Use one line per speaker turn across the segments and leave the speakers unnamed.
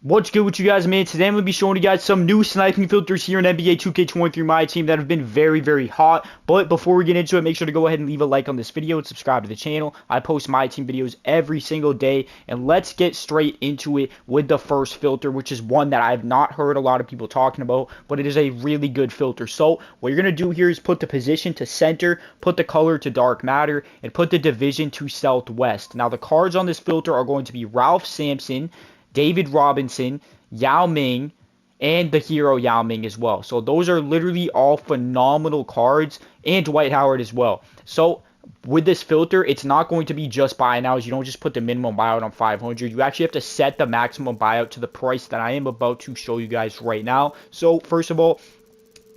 What's good with you guys, man? Today I'm going to be showing you guys some new sniping filters here in NBA 2K23 My Team that have been very, very hot. But before we get into it, make sure to go ahead and leave a like on this video and subscribe to the channel. I post My Team videos every single day. And let's get straight into it with the first filter, which is one that I have not heard a lot of people talking about, but it is a really good filter. So what you're going to do here is put the position to center, put the color to dark matter, and put the division to southwest. Now the cards on this filter are going to be Ralph Sampson, David Robinson, Yao Ming, and the hero Yao Ming as well. So those are literally all phenomenal cards, and Dwight Howard as well. So with this filter, it's not going to be just buy nows. You don't just put the minimum buyout on 500. You actually have to set the maximum buyout to the price that I am about to show you guys right now. So first of all,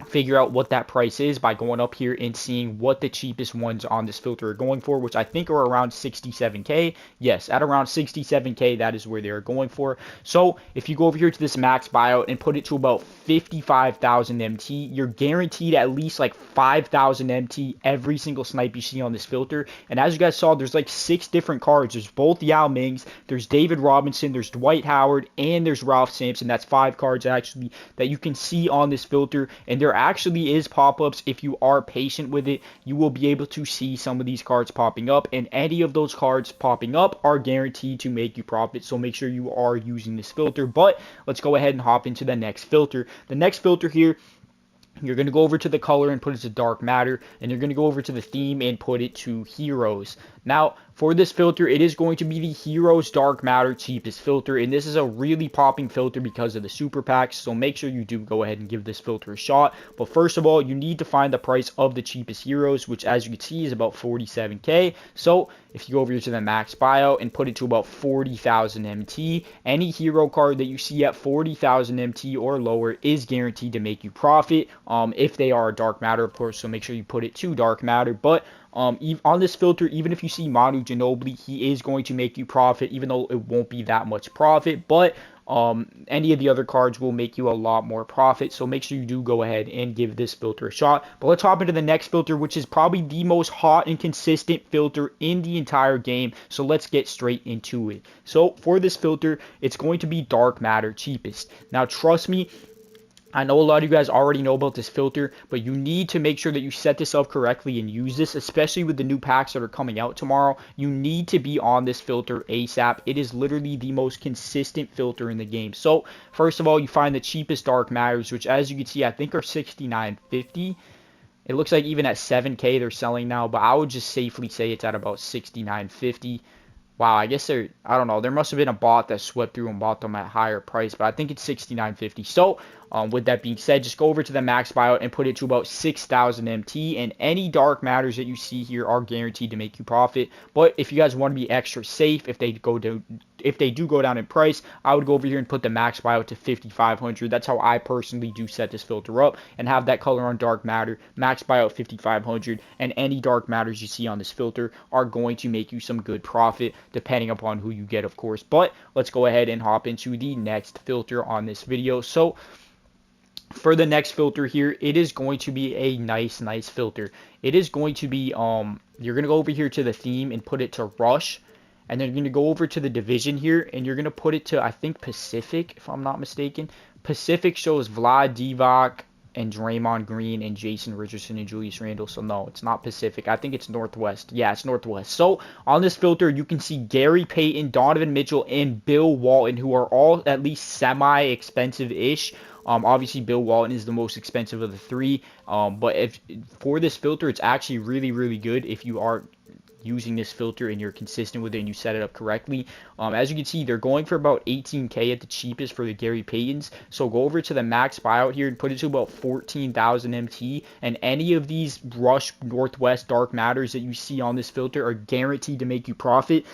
figure out what that price is by going up here and seeing what the cheapest ones on this filter are going for, which I think are around 67k. Yes, at around 67k, that is where they're going for. So if you go over here to this max buyout and put it to about 55,000 MT, you're guaranteed at least like 5,000 MT every single snipe you see on this filter. And as you guys saw, there's like 6 different cards. There's both Yao Mings, there's David Robinson, there's Dwight Howard, and there's Ralph Sampson. That's 5 cards actually that you can see on this filter, and there actually is pop-ups. If you are patient with it, you will be able to see some of these cards popping up, and any of those cards popping up are guaranteed to make you profit. So make sure you are using this filter. But let's go ahead and hop into the next filter. The next filter here, you're going to go over to the color and put it to dark matter, and you're going to go over to the theme and put it to heroes. Now, for this filter, it is going to be the Heroes Dark Matter cheapest filter, and this is a really popping filter because of the super packs, so make sure you do go ahead and give this filter a shot. But first of all, you need to find the price of the cheapest heroes, which as you can see is about 47k. So if you go over here to the max buyout and put it to about 40,000 MT, any hero card that you see at 40,000 MT or lower is guaranteed to make you profit, if they are a dark matter, of course, so make sure you put it to dark matter. But on this filter, even if you see Manu Ginobili, he is going to make you profit, even though it won't be that much profit. But any of the other cards will make you a lot more profit, so make sure you do go ahead and give this filter a shot. But let's hop into the next filter, which is probably the most hot and consistent filter in the entire game. So let's get straight into it. So for this filter, it's going to be dark matter cheapest. Now trust me, I know a lot of you guys already know about this filter, but you need to make sure that you set this up correctly and use this, especially with the new packs that are coming out tomorrow. You need to be on this filter ASAP. It is literally the most consistent filter in the game. So first of all, you find the cheapest dark matters, which as you can see, I think are 69.50. It looks like even at 7k they're selling now, but I would just safely say it's at about 69.50. Wow, I guess I don't know, there must have been a bot that swept through and bought them at a higher price, but I think it's 69.50. So, with that being said, just go over to the max buyout and put it to about 6,000 MT, and any dark matters that you see here are guaranteed to make you profit. But if you guys want to be extra safe, if they do go down in price, I would go over here and put the max buyout to 5,500. That's how I personally do set this filter up, and have that color on dark matter, max buyout 5,500, and any dark matters you see on this filter are going to make you some good profit, depending upon who you get, of course. But let's go ahead and hop into the next filter on this video. So for the next filter here, it is going to be a nice filter. It is going to be you're gonna go over here to the theme and put it to rush, and then you're gonna go over to the division here and you're gonna put it to, I think, Pacific, if I'm not mistaken. Pacific shows Vlad Divac and Draymond Green and Jason Richardson and Julius Randle. So no, it's not Pacific. I think it's Northwest. Yeah, it's Northwest. So on this filter, you can see Gary Payton, Donovan Mitchell, and Bill Walton, who are all at least semi-expensive-ish. Obviously, Bill Walton is the most expensive of the three. But for this filter, it's actually really good if you are using this filter and you're consistent with it and you set it up correctly. As you can see, they're going for about 18k at the cheapest for the Gary Paytons. So go over to the max buyout here and put it to about 14,000 MT, and any of these Rush Northwest dark matters that you see on this filter are guaranteed to make you profit.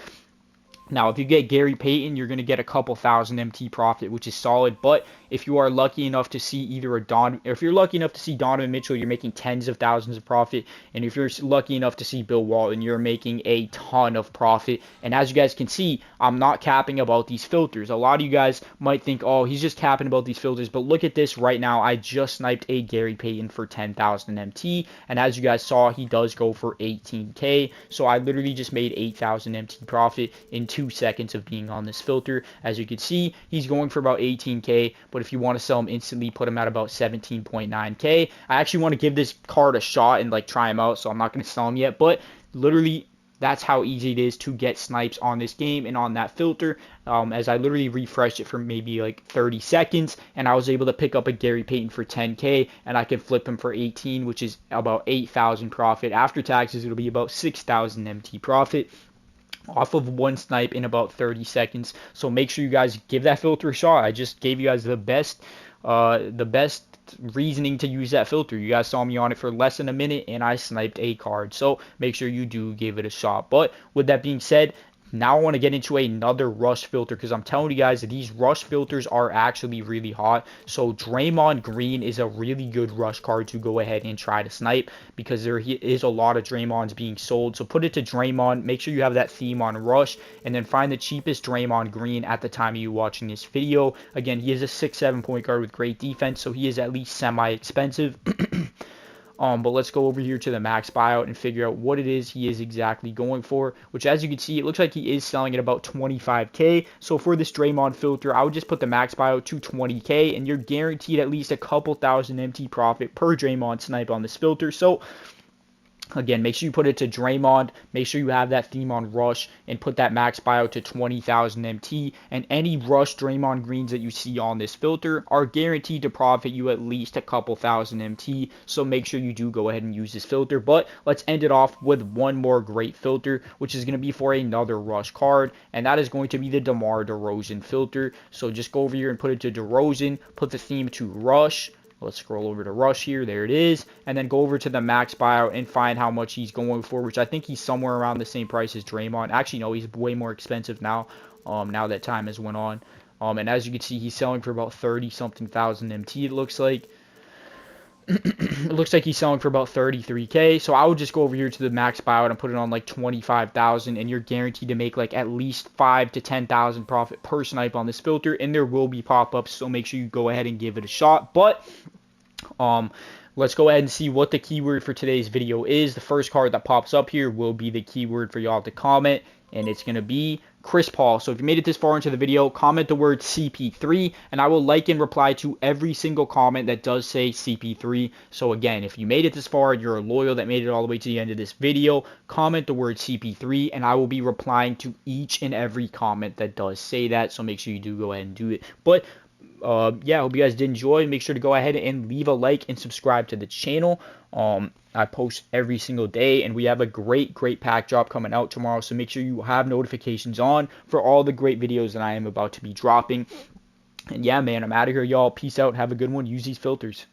Now, if you get Gary Payton, you're going to get a couple thousand MT profit, which is solid. But if you are lucky enough to see if you're lucky enough to see Donovan Mitchell, you're making tens of thousands of profit. And if you're lucky enough to see Bill Walton, you're making a ton of profit. And as you guys can see, I'm not capping about these filters. A lot of you guys might think, oh, he's just capping about these filters. But look at this right now. I just sniped a Gary Payton for 10,000 MT. And as you guys saw, he does go for 18k. So I literally just made 8,000 MT profit in 2 2 seconds of being on this filter. As you can see, he's going for about 18k, but if you want to sell him instantly, put him at about 17.9k. I actually want to give this card a shot and like try him out, so I'm not going to sell him yet, but literally that's how easy it is to get snipes on this game and on that filter. As I literally refreshed it for maybe like 30 seconds, and I was able to pick up a Gary Payton for 10k, and I can flip him for 18, which is about 8,000 profit. After taxes, it'll be about 6,000 MT profit off of one snipe in about 30 seconds. So make sure you guys give that filter a shot. I just gave you guys the best reasoning to use that filter. You guys saw me on it for less than a minute and I sniped a card, so make sure you do give it a shot. But with that being said, now I want to get into another rush filter, because I'm telling you guys that these rush filters are actually really hot. So Draymond Green is a really good rush card to go ahead and try to snipe, because there is a lot of Draymonds being sold. So put it to Draymond, make sure you have that theme on rush, and then find the cheapest Draymond Green at the time of you watching this video. Again, he is a 6'7" point guard with great defense, so he is at least semi-expensive. But let's go over here to the max buyout and figure out what it is he is exactly going for, which, as you can see, it looks like he is selling at about 25k. So for this Draymond filter, I would just put the max buyout to 20k, and you're guaranteed at least a couple thousand MT profit per Draymond snipe on this filter. So again, make sure you put it to Draymond, make sure you have that theme on rush, and put that max buyout to 20,000 MT, and any rush Draymond Greens that you see on this filter are guaranteed to profit you at least a couple thousand MT, so make sure you do go ahead and use this filter. But let's end it off with one more great filter, which is going to be for another rush card, and that is going to be the DeMar DeRozan filter. So just go over here and put it to DeRozan, put the theme to rush. Let's scroll over to rush here. There it is. And then go over to the max buyout and find how much he's going for, which I think he's somewhere around the same price as Draymond. Actually, no, he's way more expensive now, now that time has went on. And as you can see, he's selling for about 30-something thousand MT, it looks like. It looks like he's selling for about 33k. So I would just go over here to the max buyout and put it on like 25,000, and you're guaranteed to make like at least 5 to 10,000 profit per snipe on this filter, and there will be pop-ups, so make sure you go ahead and give it a shot. But let's go ahead and see what the keyword for today's video is. The first card that pops up here will be the keyword for y'all to comment, and it's going to be Chris Paul. So if you made it this far into the video, comment the word CP3, and I will like and reply to every single comment that does say CP3. So again, if you made it this far and you're loyal that made it all the way to the end of this video, comment the word CP3, and I will be replying to each and every comment that does say that. So make sure you do go ahead and do it. But yeah, I hope you guys did enjoy. Make sure to go ahead and leave a like and subscribe to the channel. I post every single day, and we have a great pack drop coming out tomorrow, so make sure you have notifications on for all the great videos that I am about to be dropping. And yeah, man, I'm out of here, y'all. Peace out. Have a good one. Use these filters.